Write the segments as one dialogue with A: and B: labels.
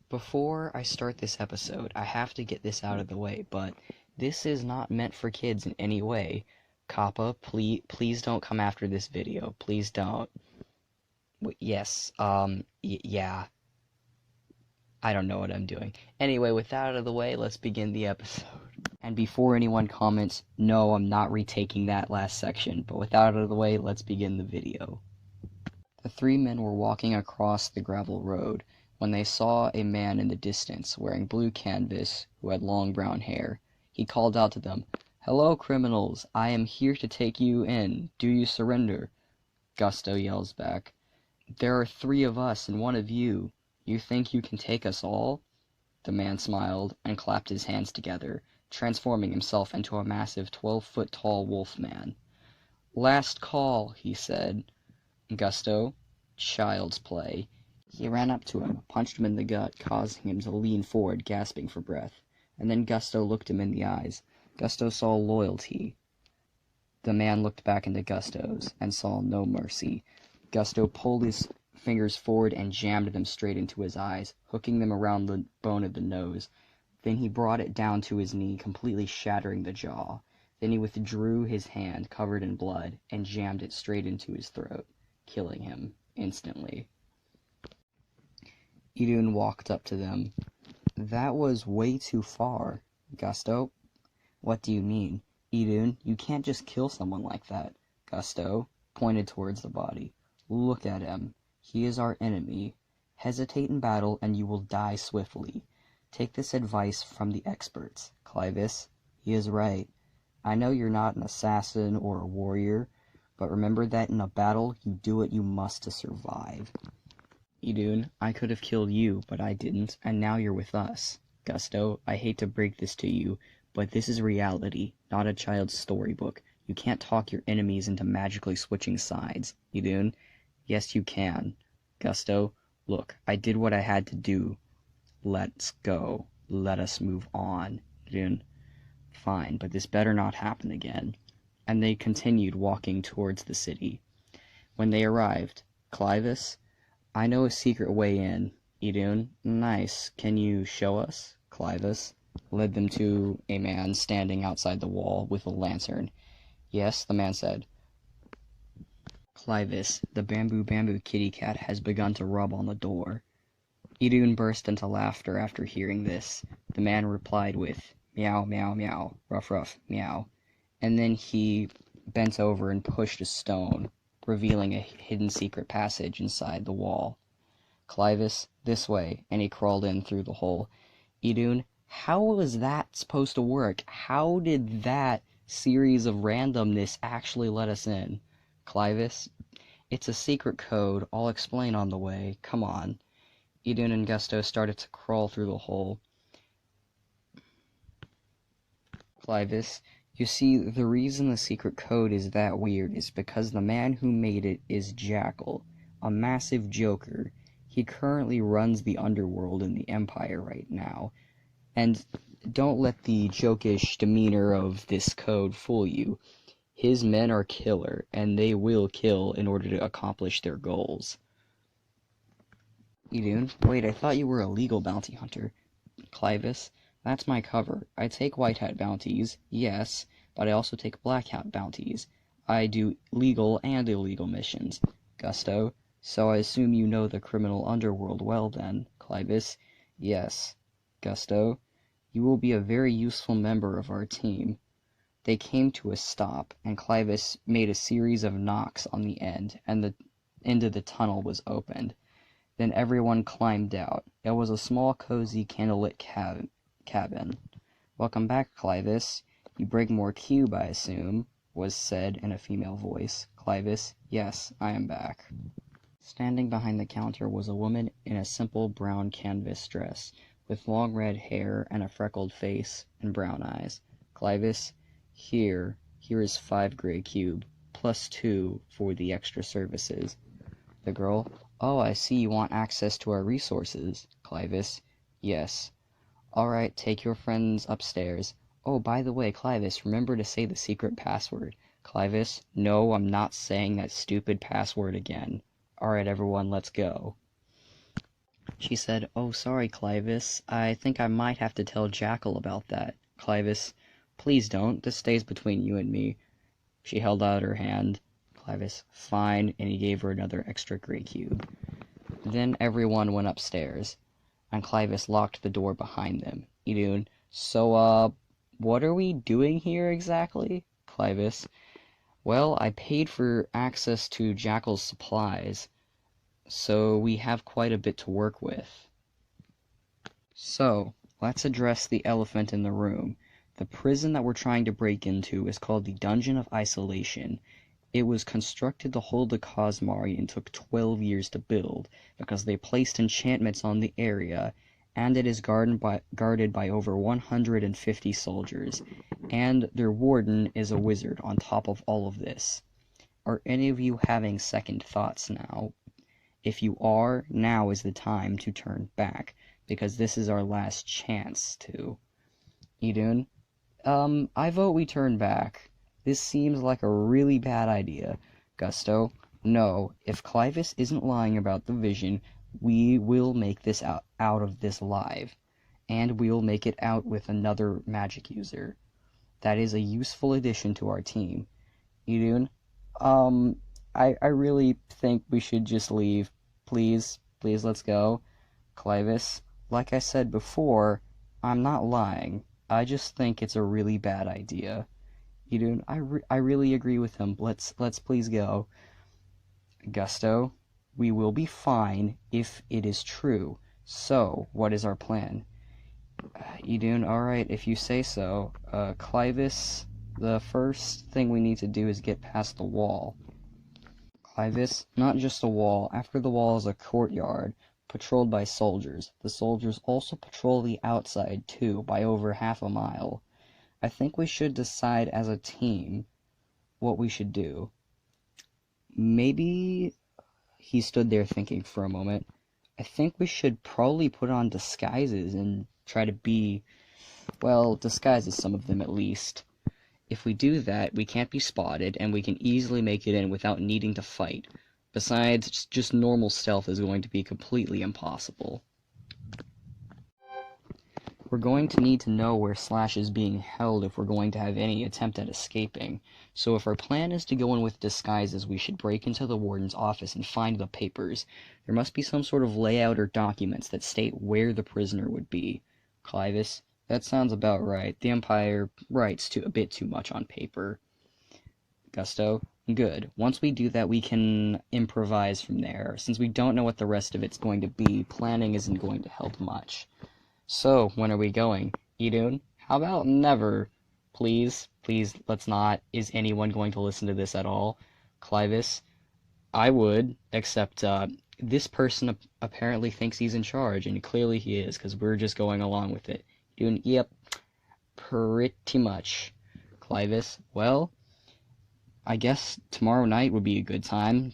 A: Before I start this episode, I have to get this out of the way, but this is not meant for kids in any way. Kappa, please don't come after this video. Please don't. Yes, yeah. I don't know what I'm doing. Anyway, with that out of the way, let's begin the episode. And before anyone comments, no, I'm not retaking that last section, but with that out of the way, let's begin the video. The three men were walking across the gravel road when they saw a man in the distance wearing blue canvas who had long brown hair. He called out to them, "Hello, criminals! I am here to take you in. Do you surrender?" Gusto yells back, "There are three of us and one of you. You think you can take us all?" The man smiled and clapped his hands together, transforming himself into a massive 12-foot tall wolf man. "Last call," he said. Gusto, child's play. He ran up to him, punched him in the gut, causing him to lean forward, gasping for breath. And then Gusto looked him in the eyes. Gusto saw loyalty. The man looked back into Gusto's and saw no mercy. Gusto pulled his fingers forward and jammed them straight into his eyes, hooking them around the bone of the nose. Then he brought it down to his knee, completely shattering the jaw. Then he withdrew his hand, covered in blood, and jammed it straight into his throat, killing him instantly. Idun walked up to them. "That was way too far." Gusto, "What do you mean?" "Idun, you can't just kill someone like that." Gusto pointed towards the body. "Look at him. He is our enemy. Hesitate in battle and you will die swiftly. Take this advice from the experts. Clivis, he is right. I know you're not an assassin or a warrior, but remember that in a battle you do what you must to survive." Idun, "I could have killed you, but I didn't, and now you're with us." Gusto, "I hate to break this to you, but this is reality, not a child's storybook. You can't talk your enemies into magically switching sides." Idun, "Yes, you can." Gusto, "Look, I did what I had to do. Let's go. Let us move on." Idun, "Fine, but this better not happen again." And they continued walking towards the city. When they arrived, Clivis, "I know a secret way in." Idun, "Nice. Can you show us?" Clivis led them to a man standing outside the wall with a lantern. "Yes," the man said. Clivis, "The bamboo kitty cat has begun to rub on the door." Idun burst into laughter after hearing this. The man replied with, "Meow, meow, meow, ruff, ruff, meow." And then he bent over and pushed a stone, revealing a hidden secret passage inside the wall. Clivis, "This way," and he crawled in through the hole. Idun, "How was that supposed to work? How did that series of randomness actually let us in?" Clivis, "It's a secret code. I'll explain on the way. Come on." Idun and Gusto started to crawl through the hole. Clivis, "You see, the reason the secret code is that weird is because the man who made it is Jackal, a massive joker. He currently runs the underworld in the Empire right now. And don't let the jokish demeanor of this code fool you. His men are killer, and they will kill in order to accomplish their goals." Idun, "Wait, I thought you were a legal bounty hunter." Clivis, "That's my cover. I take white hat bounties, yes, but I also take black hat bounties. I do legal and illegal missions." Gusto, "So I assume you know the criminal underworld well then." Clivis, "Yes." Gusto, "You will be a very useful member of our team." They came to a stop, and Clivis made a series of knocks on the end, and the end of the tunnel was opened. Then everyone climbed out. It was a small, cozy, candlelit cabin. "Welcome back, Clivis. You break more cube, I assume," was said in a female voice. Clivis, "Yes, I am back." Standing behind the counter was a woman in a simple brown canvas dress, with long red hair and a freckled face and brown eyes. Clivis, Here is 5 gray cube, plus 2 for the extra services." The girl, "Oh, I see you want access to our resources." Clivis, "Yes." "Alright, take your friends upstairs. Oh, by the way, Clivis, remember to say the secret password." Clivis, "No, I'm not saying that stupid password again." "Alright, everyone, let's go." She said, "Oh, sorry, Clivis. I think I might have to tell Jackal about that." Clivis, "Please don't. This stays between you and me." She held out her hand. Clivis, "Fine," and he gave her another extra gray cube. Then everyone went upstairs, and Clivis locked the door behind them. Idun, "So, what are we doing here exactly?" Clivis, "Well, I paid for access to Jackal's supplies, so we have quite a bit to work with. So, let's address the elephant in the room. The prison that we're trying to break into is called the Dungeon of Isolation. It was constructed to hold the Cosmari and took 12 years to build, because they placed enchantments on the area, and it is guarded by over 150 soldiers, and their warden is a wizard on top of all of this. Are any of you having second thoughts now? If you are, now is the time to turn back, because this is our last chance to. Idun, I vote we turn back. This seems like a really bad idea. Gusto, no, if Clivis isn't lying about the vision, we will make this out of this alive. And we'll make it out with another magic user. That is a useful addition to our team. Idun, um, I really think we should just leave. Please, please let's go. Clivis, like I said before, I'm not lying. I just think it's a really bad idea. Idun, I really agree with him. Let's please go. Gusto, we will be fine if it is true. So, what is our plan? Idun, alright, if you say so. Clivis, the first thing we need to do is get past the wall. Clivis, not just a wall. After the wall is a courtyard, patrolled by soldiers. The soldiers also patrol the outside, too, by over half a mile. I think we should decide as a team what we should do. Maybe... He stood there thinking for a moment. I think we should probably put on disguises and try to be... well, disguises some of them at least. If we do that, we can't be spotted, and we can easily make it in without needing to fight. Besides, just normal stealth is going to be completely impossible. We're going to need to know where Slash is being held if we're going to have any attempt at escaping. So if our plan is to go in with disguises, we should break into the warden's office and find the papers. There must be some sort of layout or documents that state where the prisoner would be. Clivis, that sounds about right. The Empire writes a bit too much on paper. Gusto, good. Once we do that, we can improvise from there. Since we don't know what the rest of it's going to be, planning isn't going to help much. So, when are we going? Idun, how about never? Please, please, let's not. Is anyone going to listen to this at all? Clivis, I would, except, this person apparently thinks he's in charge, and clearly he is, because we're just going along with it. Idun, yep, pretty much. Clivis, well, I guess tomorrow night would be a good time.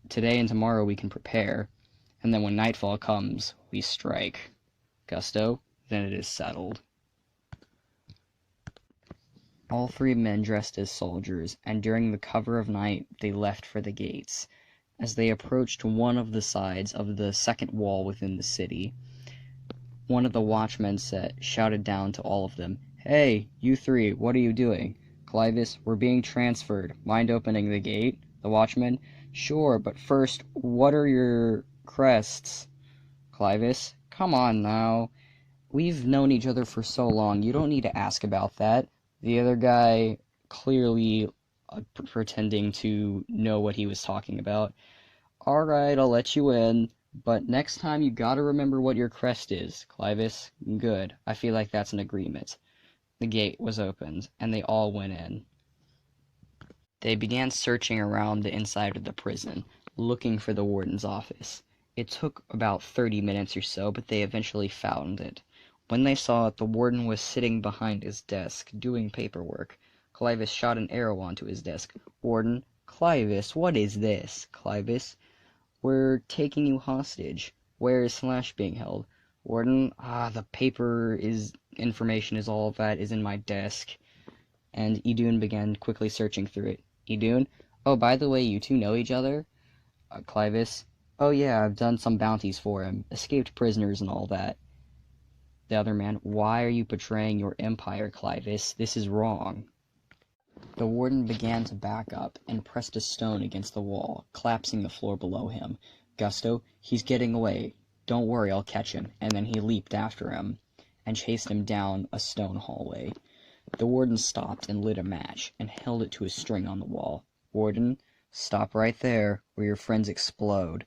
A: Today and tomorrow we can prepare, and then when nightfall comes, we strike. Gusto, then it is settled. All three men dressed as soldiers, and during the cover of night they left for the gates. As they approached one of the sides of the second wall within the city, one of the watchmen shouted down to all of them, "Hey, you three, what are you doing?" Clivis, "We're being transferred. Mind opening the gate?" The watchman, "Sure, but first, what are your crests?" Clivis, "Come on now. We've known each other for so long, you don't need to ask about that." The other guy, clearly pretending to know what he was talking about. "Alright, I'll let you in, but next time you gotta remember what your crest is." Clivis, "Good. I feel like that's an agreement." The gate was opened, and they all went in. They began searching around the inside of the prison, looking for the warden's office. It took about 30 minutes or so, but they eventually found it. When they saw it, the warden was sitting behind his desk, doing paperwork. Clivis shot an arrow onto his desk. Warden, "Clivis, what is this?" Clivis, "We're taking you hostage. Where is Slash being held?" Warden, the information is all that is in my desk. And Idun began quickly searching through it. Idun, "Oh, by the way, you two know each other?" Clivis, Oh yeah, I've done some bounties for him, escaped prisoners and all that. The other man, why are you betraying your empire, Clivis? This is wrong. The warden began to back up and pressed a stone against the wall, collapsing the floor below him. Gusto, he's getting away. Don't worry, I'll catch him. And then he leaped after him and chased him down a stone hallway. The warden stopped and lit a match and held it to a string on the wall. Warden, stop right there, or your friends explode.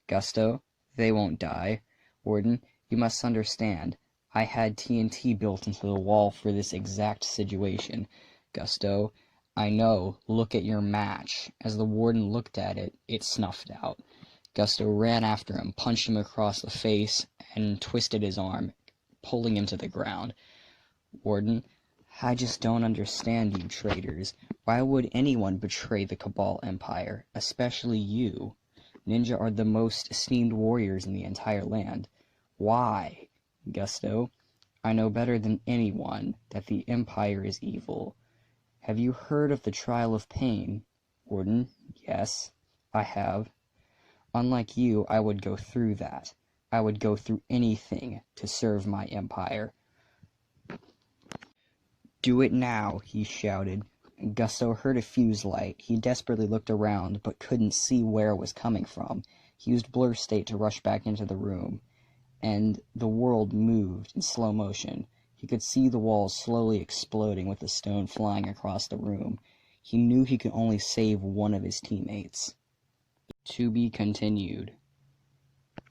A: Gusto, they won't die. Warden, you must understand, I had TNT built into the wall for this exact situation. Gusto, I know, look at your match. As the warden looked at it, it snuffed out. Gusto ran after him, punched him across the face, and twisted his arm, pulling him to the ground. Warden, I just don't understand you traitors. Why would anyone betray the Cabal Empire, especially you? Ninja are the most esteemed warriors in the entire land. Why? Gusto, I know better than anyone that the Empire is evil. Have you heard of the Trial of Pain? Warden, yes, I have. Unlike you, I would go through that. I would go through anything to serve my empire. Do it now, he shouted. Gusto heard a fuse light. He desperately looked around, but couldn't see where it was coming from. He used blur state to rush back into the room, and the world moved in slow motion. He could see the walls slowly exploding with the stone flying across the room. He knew he could only save one of his teammates. To be continued.